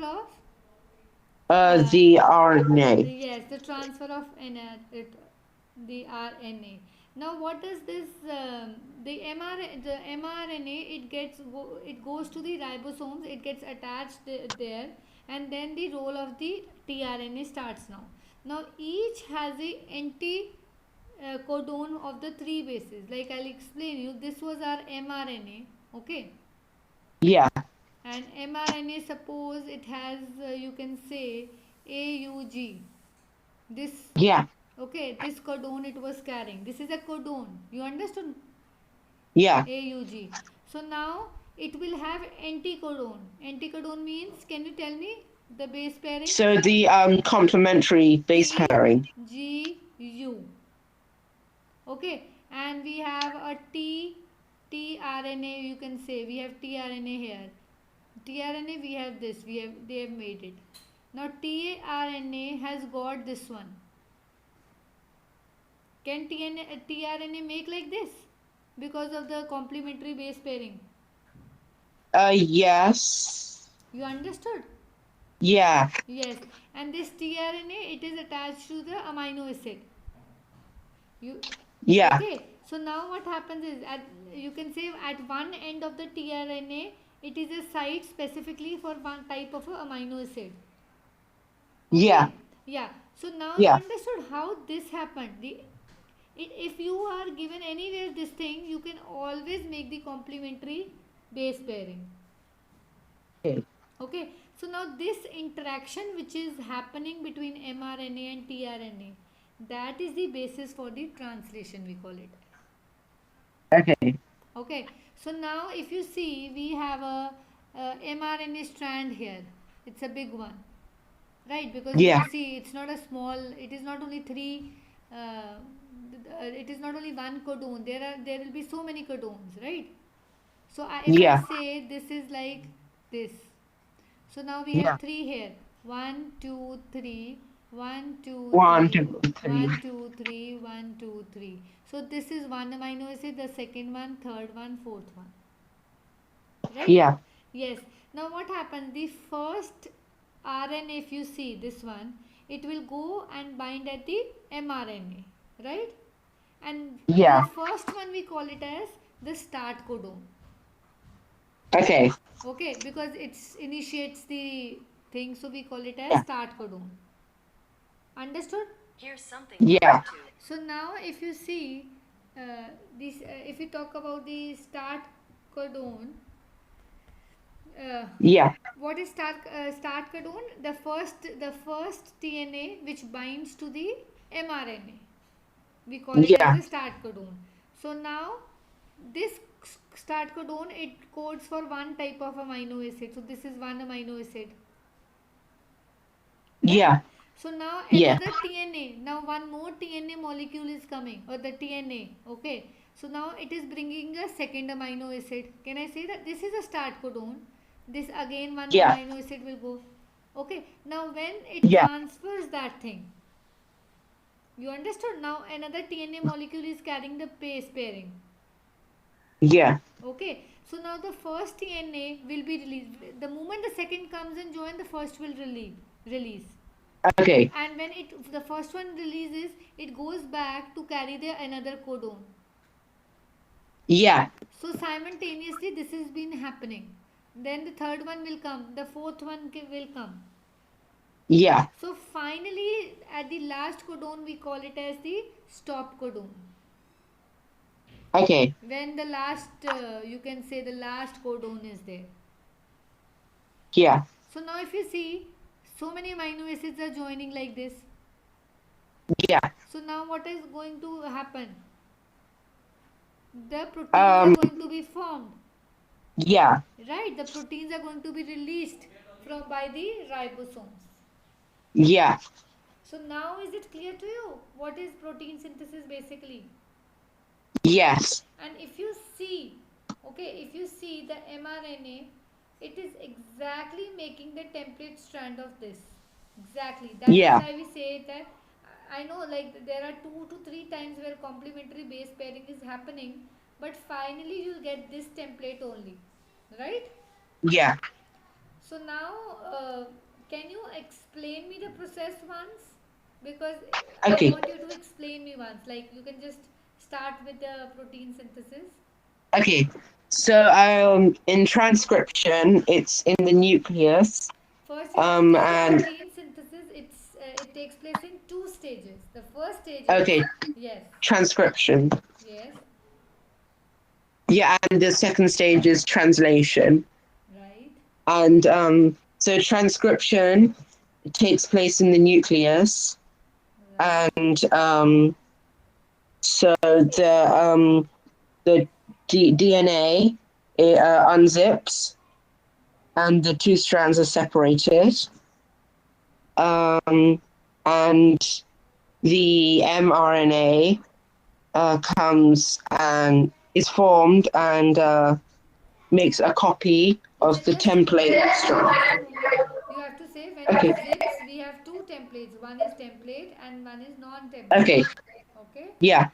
of The RNA. yes, the transfer of the RNA. Now, what does this the mRNA? It goes to the ribosomes. It gets attached there, and then the role of the tRNA starts now. Now, each has a anti codon of the 3 bases. Like I'll explain you. This was our mRNA, okay? Yeah. And mRNA, suppose it has, you can say, AUG. This, Yeah. okay, this codon it was carrying. This is a codon. You understood? Yeah. AUG. So now it will have anticodon. Anticodon means, can you tell me the base pairing? So the complementary base pairing. TGU. Okay, and we have a tRNA. You can say we have tRNA here. tRNA we have this. They have made it. Now tRNA has got this one. Can tRNA make like this because of the complementary base pairing? Yes. You understood? Yeah. Yes. And this tRNA, it is attached to the amino acid. Yeah. Okay. So now what happens is, you can say at one end of the tRNA, it is a site specifically for one type of a amino acid. Okay? Yeah. Yeah. So now you Yeah. understood how this happened. If you are given anywhere this thing, you can always make the complementary base pairing. Okay, so now this interaction which is happening between mRNA and tRNA, that is the basis for the translation, we call it. Okay. Okay, so now if you see, we have a mRNA strand here. It's a big one, right? Because if you see, it's not a small. It is not only three. It is not only one codon. There will be so many codons, right? So if I say this is like this. So now we have 3 here. 1, 2, 3. 1, 2, 3. 1, 2, 3. 1, 2, 3. 1, 2, 3. So this is one amino acid, the second one, third one, fourth one. Right? Yeah. Yes. Now what happens? The first RNA, if you see this one, it will go and bind at the mRNA. Right? And the first one we call it as the start codon. Okay. Okay, because it initiates the thing, so we call it as start codon. Understood? Here's something. Yeah. So now if you see this, if we talk about the start codon, what is start codon? The first DNA which binds to the mRNA. We call it as the start codon. So now this start codon, it codes for one type of amino acid. So this is one amino acid. Yeah. So now another TNA. Now one more TNA molecule is coming, or the TNA. Okay. So now it is bringing a second amino acid. Can I say that this is a start codon? This again one amino acid will go. Okay. Now when it transfers that thing, you understood? Now another TNA molecule is carrying the base pairing. Yeah. Okay. So now the first TNA will be released. The moment the second comes and join, the first will release. Okay. And when the first one releases, it goes back to carry the another codon. Yeah. So simultaneously this has been happening. Then the third one will come. The fourth one will come. Yeah. So finally at the last codon we call it as the stop codon. Okay. When the last, you can say the last codon is there. Yeah. So now if you see, so many amino acids are joining like this. Yeah. So now what is going to happen? The proteins are going to be formed. Yeah. Right? The proteins are going to be released by the ribosomes. Yeah. So now is it clear to you what is protein synthesis basically? Yes. And if you see, if you see the mRNA, it is exactly making the template strand of this. Exactly. That is why we say that, I know like there are 2 to 3 times where complementary base pairing is happening, but finally you'll get this template only. Right? Yeah. So now, can you explain me the process once? Because I want you to explain me once. Like you can just start with the protein synthesis. Okay. So in transcription, it's in the nucleus. First, you have to clear protein synthesis. It it takes place in 2 stages. The first stage is Okay, yes, transcription. yes, Yeah, and the second stage is translation. right, And so transcription takes place in the nucleus, right, and so the DNA unzips, and the two strands are separated. And the mRNA comes and is formed and makes a copy you of can the just hold template on, strand. just a moment. You have to say when it Okay. zips, we have 2 templates. One is template and one is non-template. Okay. Okay? Yeah.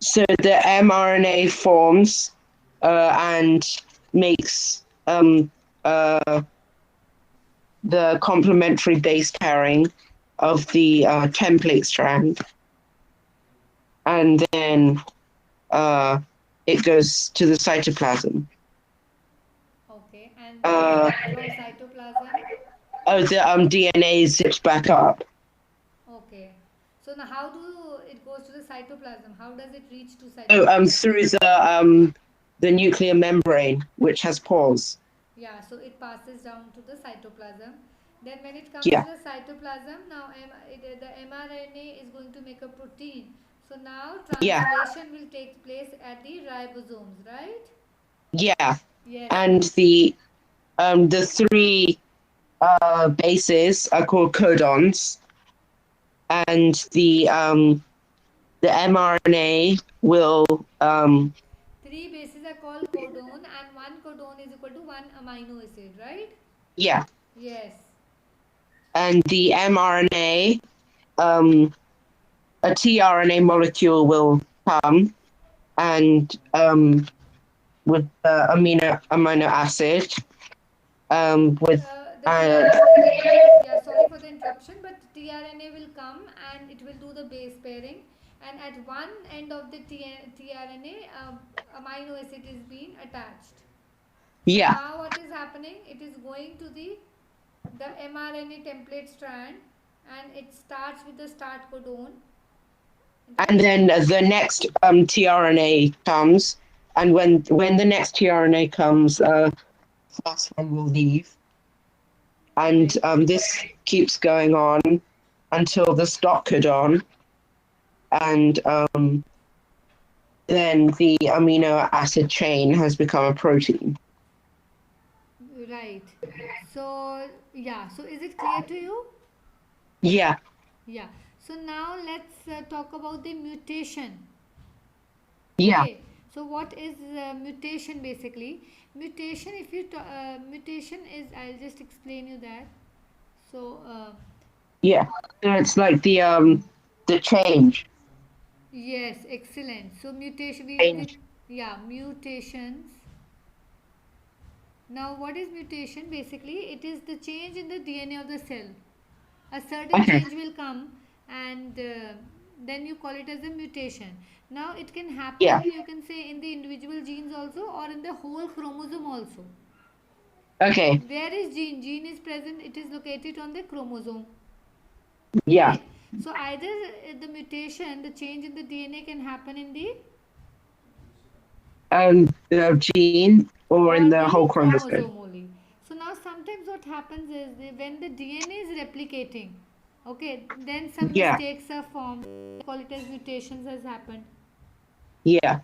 So the mRNA forms and makes the complementary base pairing of the template strand, and then it goes to the cytoplasm. Okay. And then Uh, from cytoplasm. the DNA zips back up. Okay. So now how do it goes to the cytoplasm? How does it reach to Oh, cytoplasm? through the nuclear membrane, which has pores. Yeah, so it passes down to the cytoplasm. Then when it comes to Yeah, the cytoplasm, now the mRNA is going to make a protein. So now yeah, translation will take place at the ribosomes, right? yeah. Yes, And yes. the three bases are called codons, and the mRNA will 3 bases are called codon and one codon is equal to one amino acid, right? yeah, Yes. and the mRNA a tRNA molecule will come and with the amino acid with The tRNA, yeah, sorry for the interruption, but tRNA will come and it will do the base pairing, and at one end of the tRNA, amino acid is being attached. So yeah, now what is happening? It is going to the mRNA template strand, and it starts with the start codon. and Then then the next tRNA comes, and when the next tRNA comes, first one will leave, and right, this keeps going on until the stop codon, and then the amino acid chain has become a protein. right. So yeah, so is it clear to you? Yeah, Yeah. So now let's talk about the mutation. yeah, Okay. So what is mutation basically? Mutation, if you mutation is, I'll just explain you that. So yeah. So it's like the change. yes, excellent. So mutation, Change. yeah, mutations. Now what is mutation? Basically, it is the change in the DNA of the cell. A certain Okay. change will come, and then you call it as a mutation. Now it can Yeah. happen, you can say, in the individual genes also, or in the whole chromosome also. Okay. Where is gene? Gene is present, it is located on the chromosome, Yeah. right? So either the mutation, the change in the DNA can happen in the The gene or in or the the whole chromosome. chromosome only. So now sometimes what happens is when the DNA is replicating, okay, then some Yeah. mistakes are formed. Call it as mutations has happened. Yeah.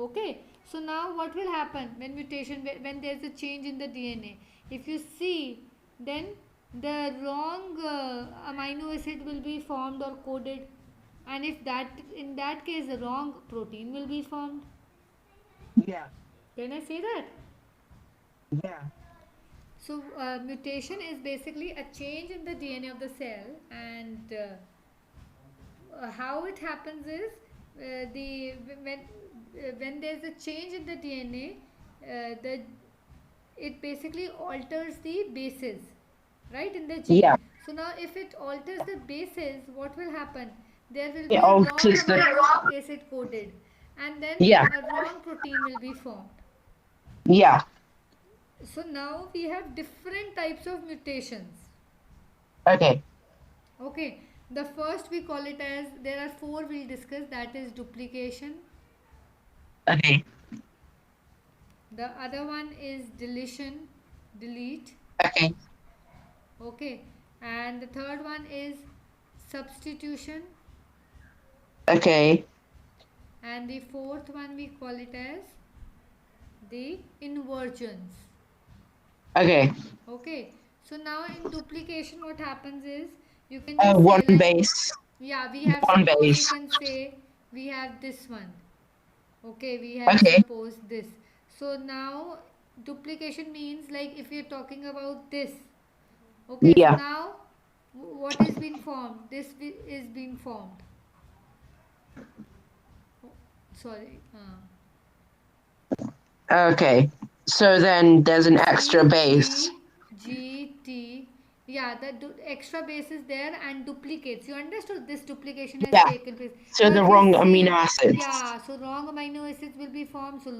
Okay, so now what will happen when mutation, when there is a change in the DNA? If you see, then the wrong amino acid will be formed or coded, and if that, in that case, the wrong protein will be formed. Yeah. Can I say that? Yeah. So mutation is basically a change in the DNA of the cell, and how it happens is the when there is a change in the DNA, the it basically alters the bases, right, in the Yeah. gene. So now if it alters the bases, what will happen? There will It be a wrong alters the. amino acid coded, and then Yeah. a wrong protein will be formed. Yeah. So now we have different types of mutations. Okay. Okay, the first we call it as, there are four we'll discuss, that is duplication. Okay. The other one is deletion, delete. Okay. Okay, and the third one is substitution, Okay. and the fourth one we call it as the inversions. Okay. Okay, so now in duplication what happens is, you can just One say like, base. yeah, we have, One suppose you base. can say we have this one. Okay, we have Okay. suppose this. So now duplication means like if you're talking about this. Okay, so Yeah. now what is being formed? This is being formed. Oh, sorry. Okay. So then there's an extra C base. G G T. Yeah, the extra base is there and duplicates. You understood this duplication has Yeah. taken place. So Now, the if you wrong amino see, acids. yeah, so wrong amino acids will be formed, so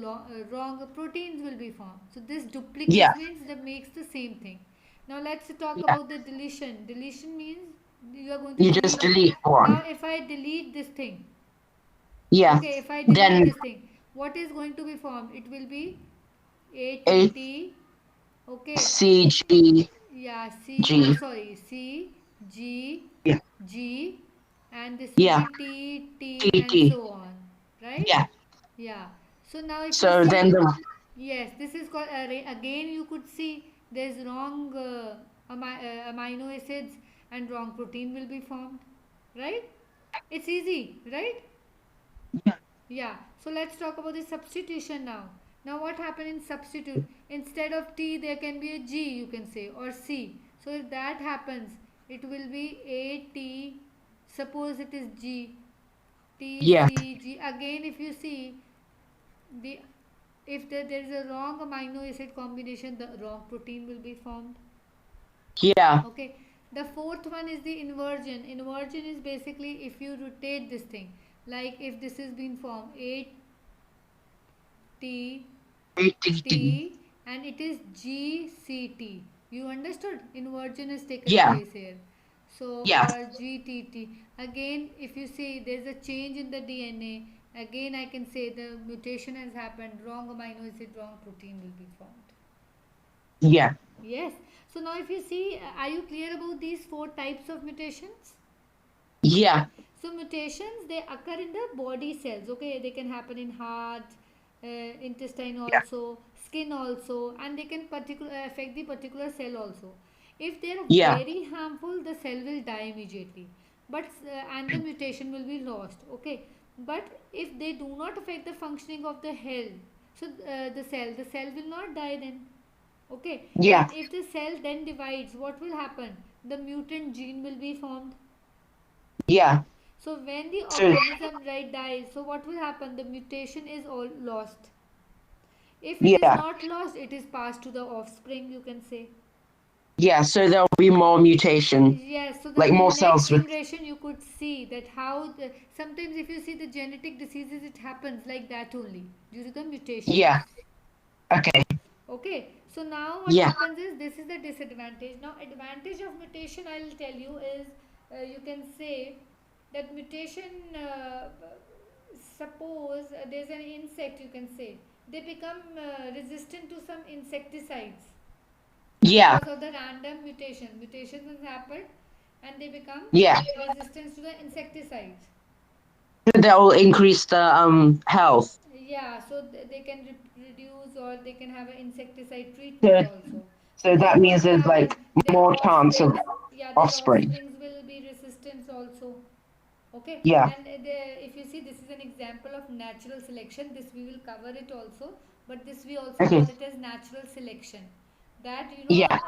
wrong proteins will be formed. So this Yeah. duplicates means that makes the same thing. Now let's talk Yeah. about the deletion. Deletion means you are going to You just delete. delete Now, one. if I delete this thing, Yeah. okay, if I delete Then this thing, what is going to be formed? It will be A ATT. Okay, C G yeah, C, G. sorry, C, G, Yeah. G, and this will Yeah. be T, T, T and T. so on, right? Yeah. Yeah. So now if you So then see, the yes, this is called, again you could see there's wrong amino acids and wrong protein will be formed, right? It's easy, right? yeah. Yeah, so let's talk about the substitution now. Now, what happened in substitute? Instead of T, there can be a G, you can say, or C. So, if that happens, it will be A, T. Suppose it is G, T, Yeah. C, G. Again, if you see, the if there is a wrong amino acid combination, the wrong protein will be formed. Yeah. Okay. The fourth one is the inversion. Inversion is basically if you rotate this thing, like if this has been formed, A, T, A T T. T, and it is GCT. You understood? Inversion has taken Yeah. place here. So, Yeah. or GTT. Again, if you see there's a change in the DNA, again I can say the mutation has happened, wrong amino acid, wrong protein will be formed. Yeah. Yes. So, now if you see, are you clear about these four types of mutations? Yeah. So mutations they occur in the body cells. Okay, they can happen in heart, intestine Yeah. also, skin also, and they can affect the particular cell also. If they are Yeah. very harmful, the cell will die immediately. But and the mutation will be lost. Okay, but if they do not affect the functioning of the health, so the cell will not die then. Okay, Yeah. and if the cell then divides, what will happen? The mutant gene will be formed. Yeah. So when the So organism right dies, so what will happen? The mutation is all lost. If it is yeah. not lost, it is passed to the offspring. You can say Yeah. So there'll be more mutation, yes. So like the more next cells with. generation, you could see that how sometimes if you see the genetic diseases, it happens like that only due to the Yeah. mutations. Okay. Okay, so now what Yeah. happens is this is the disadvantage. Now, advantage of mutation, I will tell you is you can say that mutation. Suppose there's an insect, you can say they become resistant to some insecticides Yeah. because of the random mutations has happened and they become Yeah. resistant to the insecticides. That will increase the health. Yeah, so they can reduce or they can have an insecticide treatment So, also. So so that then what means will there's like happen? Their more chance of offsprings, yeah, their offspring. offsprings will be resistant also. Okay, Yeah. and if you see, this is an example of natural selection. This we will cover it also, but this we also call Okay. it as natural selection. That Yeah.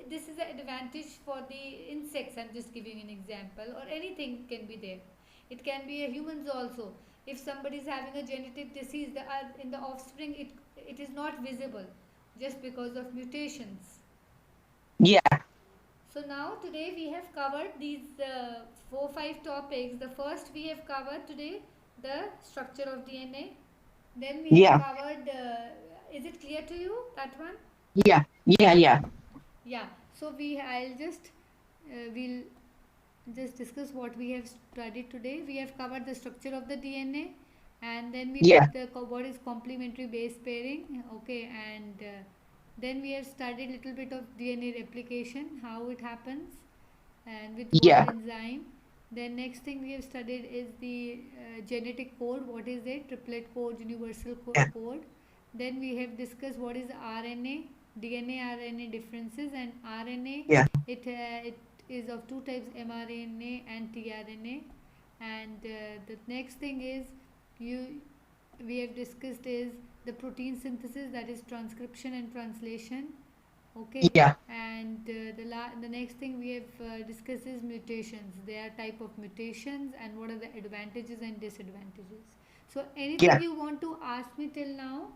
this is an advantage for the insects. I'm just giving an example, or anything can be there. It can be a humans also. If somebody is having a genetic disease, in the offspring, it is not visible just because of mutations. Yeah. So now today we have covered these 4 5 topics. The first we have covered today the structure of DNA. Then we have Yeah. covered. Is it clear to you that one? Yeah. Yeah. Yeah. Yeah. So I'll just we'll just discuss what we have studied today. We have covered the structure of the DNA, and then we Yeah. did what is complementary base pairing. Okay, and then we have studied little bit of DNA replication, how it happens, and with what Yeah. enzyme. Then next thing we have studied is the genetic code. What is it? Triplet code, universal Yeah. code. Then we have discussed what is RNA, DNA RNA differences, and RNA. Yeah. It is of two types, mRNA and tRNA. And the next thing is you we have discussed is the protein synthesis, that is transcription and translation. Okay, Yeah. and the next thing we have discussed is mutations. There are type of mutations and what are the advantages and disadvantages. So anything Yeah. you want to ask me till now?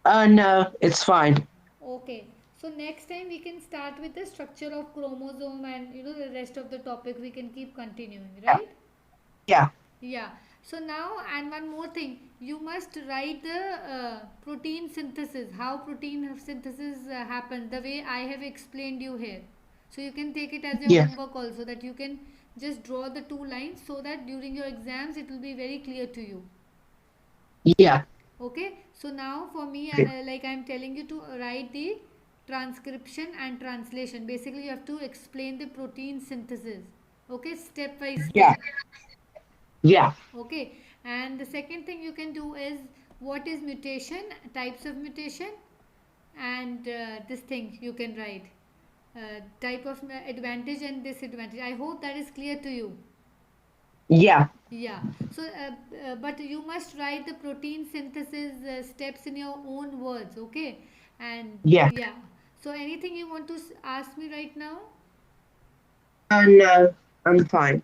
No, it's fine. Okay, so next time we can start with the structure of chromosome, and the rest of the topic we can keep continuing, Yeah. right? Yeah. Yeah. So now, and one more thing, you must write the protein synthesis, how protein synthesis happens, the way I have explained you here. So you can take it as a Yeah. homework also, that you can just draw the two lines so that during your exams it will be very clear to you. Yeah. Okay. So now for me, Okay. like I'm telling you to write the transcription and translation. Basically, you have to explain the protein synthesis. Okay, step by Yeah. step. Yeah. Okay, and the second thing you can do is what is mutation, types of mutation, and this thing you can write type of advantage and disadvantage. I hope that is clear to you. Yeah. Yeah, so but you must write the protein synthesis steps in your own words, okay? And Yeah. yeah, so anything you want to ask me right now? No, I'm fine.